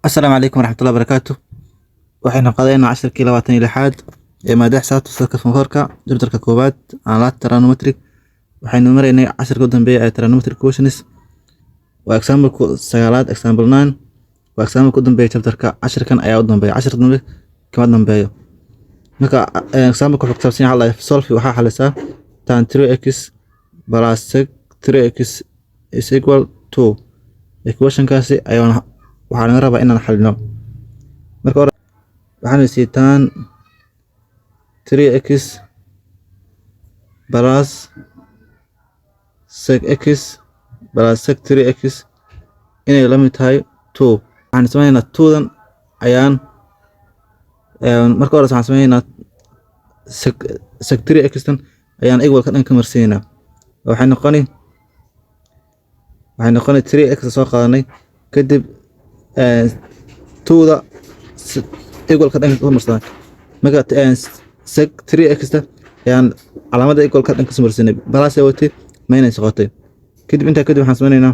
السلام عليكم ورحمة الله وبركاته. waxaynu qadaynaa casharkii 26aad ee maadax saabta sadka fankoorka jabtarka koowaad aan la trigonometric. waxaynu maraynay casharka u dambeeya ee trigonometric questions. waa example sagaalaad example 9 waa example u dambeeya jabtarka casharkan ayaa u dambeeya cashar dambe kama dambeeyo. marka example ku xigtaabsan yahay la solve waxa xalisaa tan 3x plus 3x is equal to equation kaasi ayaan waxaan rabaa inaan xalino. marka hore waxaan siitaan 3x plus 6x plus 3x inay la mid tahay 2. waxaan sameeynaa 2dan ayaan marka hore waxaan sameeynaa 3x tan ayaan equal ka dhanka marsiinaa. waxay noqoni 3x soo qaadanay kadib 2da equal ka dhanka marsiinaa. marka 3x ta ayaan calaamada equal ka dhanka marsiinay plus ay watay minus qotay. kadib inta kadib waxaan sameeynaa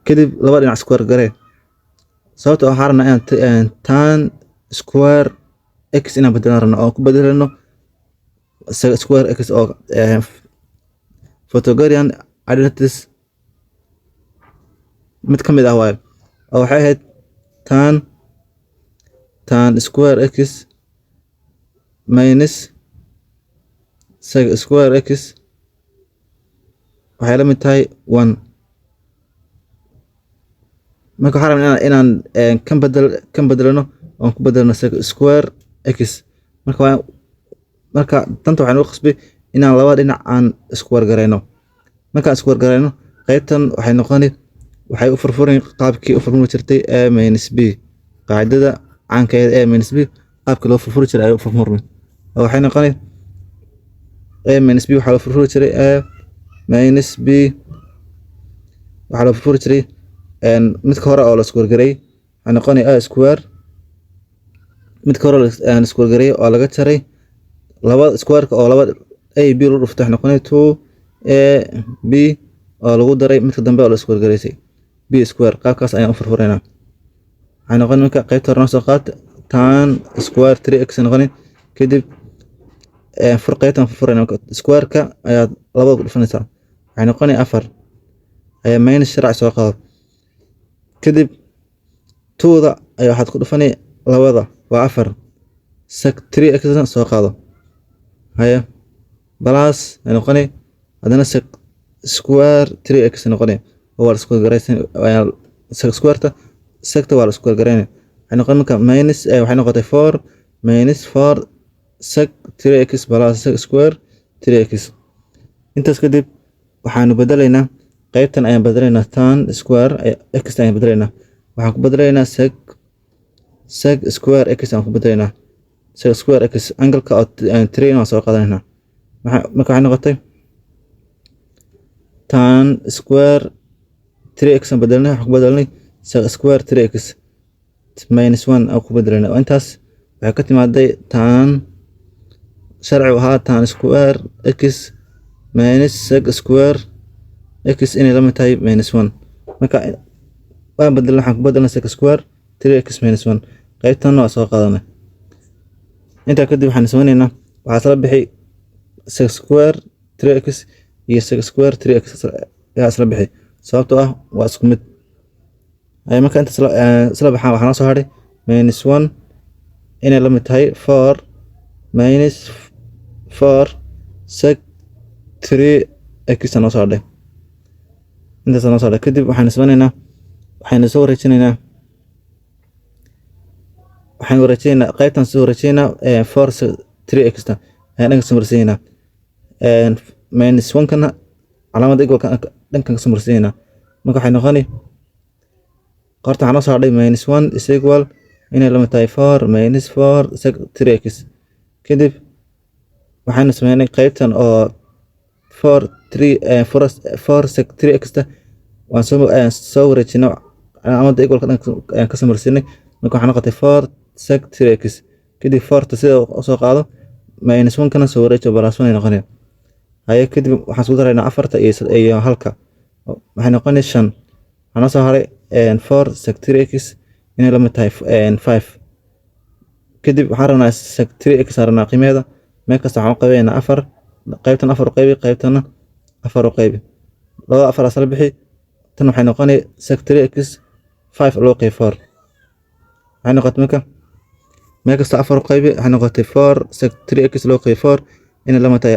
kadib laba dhinac square garee sababtoo ah harna aan tan square x inaan bedelano oo ku bedelano square x oo Pythagorean identities mid ka mid ah waay oo waxay ahayd tan square x minus square x waxay la mid tahay 1. marka waxaan rabnaa inaan kan bedelano oo ku bedelno square x. marka tanta waxaan u qasbay inaan laba dhinac aan square gareyno. marka square gareyno qaybtan waxay u furfurin qaabkii u furfuri jirtay a minus b qaacidada caankeed a minus b qaabkii loo furfuri jiray ay u furfurin waxay noqonay a minus b waxa loo furfuri jiray a minus b waxa loo furfuri jiray midka hore oo la square gareey waxay noqonay a square midka hore aan square gareey oo laga jaray laba square oo laba a b loo dhuftay waxay noqonay 2 a b oo lagu daray midka dambe oo la square gareysay b square qaabkaas ayaan u furfureynaa. waxay noqon marka qaybta hore soo qaad tan square 3x noqon kadib qaybtan furfureynaa square ka ayaa labada ku dhufanaysaa waxay noqonay 4 ayaa minus sharac soo qaado kadib 2da ayaa waxaad ku dhufanay labada waa 4 3x soo qaado haya plus ay noqonay hadana square 3x noqonay oo la square gareysan square ta secta waa la square gareynay waxay noqon marka minus waxay noqotay 4 minus 4 sec 3x plus sec square 3x. intaas kadib waxaanu bedelaynaa qaybtan ayaan bedelaynaa tan square x ayaan bedelaynaa waxaan ku bedelaynaa sec square x aan ku bedelaynaa sec square x angle-ka oo 3 aan soo qaadanaynaa. marka waxay noqotay tan square 3x aan bedelnay waxaan ku bedelnay sec square 3x minus 1 aan ku bedelnay intaas waxay ka timaaday tan sharci ahaa tan square x minus sec square x inay la mid tahay minus 1. marka waan bedelnay waxaan ku bedelnay sec square 3x minus 1 qaybtan waa soo qaadanay. inta kadib waxaan sameynaynaa waxaa sala bixi sec square 3x iyo sec square 3x yaa isla bixi sababtoo ah waa isku mid. marka inta isla baxaan waxaa soo haray minus 1 inay la mid tahay 4 minus 4 sec 3x noo soo hadhay intaas noo soo hadhay. kadib waxaan sameynaynaa waxaan soo wareejinaynaa qaybtan soo wareejinaynaa 4 sec 3x ta ayaan dhanka soo marsiinaa minus 1 kana calaamada equal ka dhanka soo marsiinaa. marka waxay noqonay qorta waxaa noo soo hadhay minus 1 is equal inay la mid tahay 4 minus 4 sec 3x. kadib waxaanu sameynay qaybtan oo 4 sec 3x ta waan soo wareejinay calaamada equal ka dhanka ayaan ka soo marsiinay. marka waxaa noqotay 4 sec 3x kadib 4 ta sida soo qaado minus 1 kana soo wareejo plus 1 ay noqonay haya kadib waxaan isku daraynaa 4 iyo halka waxay noqonay 5 waxaan soo haray 4 sec 3x inay la mid tahay 5 kadib waxaan rabnaa sec 3x aan rabnaa qiimaheeda meel kasta waxaan u qaybaynaa 4 qaybtan 4 u qaybi qaybtana 4 u qaybi labada 4 asla bixi tan waxay noqonay sec 3x 5 loo qayb 4 waxay noqotay marka meel kasta 4 u qaybi waxay noqotay 4 sec 3x loo qayb 4 inay la mid tahay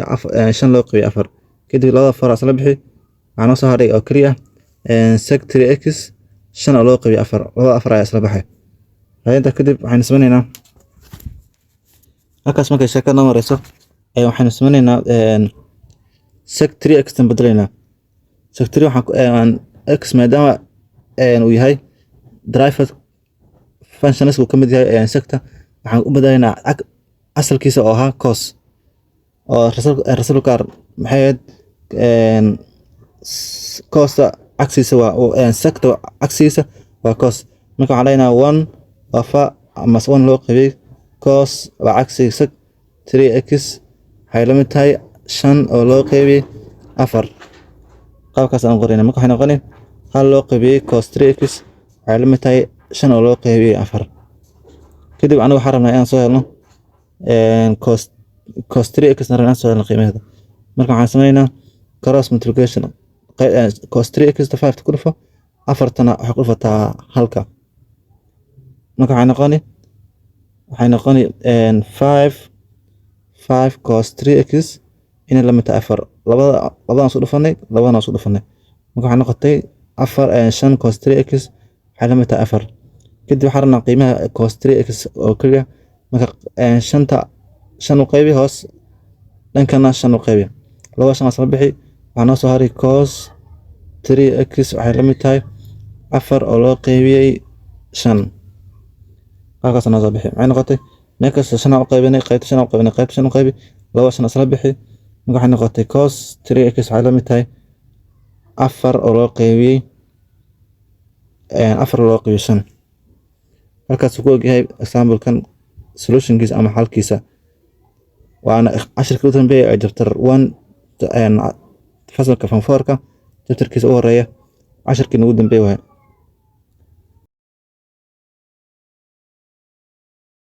5 loo qayb 4 kadib labada 4 asla bixi waxaan soo haray oo kaliya sec 3x 5 loo qayb 4 labada 4 ayaa isla baxay inta kadib waxaan samaynaynaa halkaas markay sheekada noo marayso waxaan samaynaynaa sec 3x tan bedelaynaa sec 3 waxaan x maadaama uu yahay derived functions uu ka mid yahay secta waxaan u bedelaynaa asalkiisa oo ahaa cos oo reciprocal maxay ahayd costa cagsiisa waa secta cagsiisa waa cos marka waxaan leenahay 1 over ama 1 loo qaybay cos waa cagsiga sec 3x waxay la mid tahay 5 oo loo qaybay 4 qaabkaas aan qoraynaa marka waxay noqonay 1 loo qaybay cos 3x waxay la mid tahay 5 oo loo qaybay 4 kadib anigu waxaan rabnaa inaan soo helno cos 3x na soo helno qiimaheeda marka waxaan sameeynaa cross multiplication cos 3x 5 ku dhufo 4tana waxay ku dhufataa halka marka waxay noqoni 5 cos 3x inay la mid tahay 4 labadaan soo dhufanay labadaan soo dhufanay marka waxay noqotay 5 cos 3x waxay la mid tahay 4 kadib waxaan rabnaa qiimaha cos 3x oo kaliya marka 5 u qaybi hoos dhankana 5 u qaybi laba 5 asla bixi waxaan soo haray cos 3x waxay la mid tahay 4 oo loo qaybiyay 5 halkaas noo soo bixi waxay noqotay meel kasta 5 u qaybinay qaybta 5 u qaybinay qaybta 5 u qaybi laba 5 asla bixi marka waxay noqotay cos 3x waxay la mid tahay 4 oo loo qaybiyay 4 loo qaybiyay 5 halkaas ku ogyahay example-kan solution-kiisa ama xalkiisa waana cashirka u dambeeya ee chapter 1 fasalka form 4ka chapterkiisa u horeeya cashirkii ugu dambeeya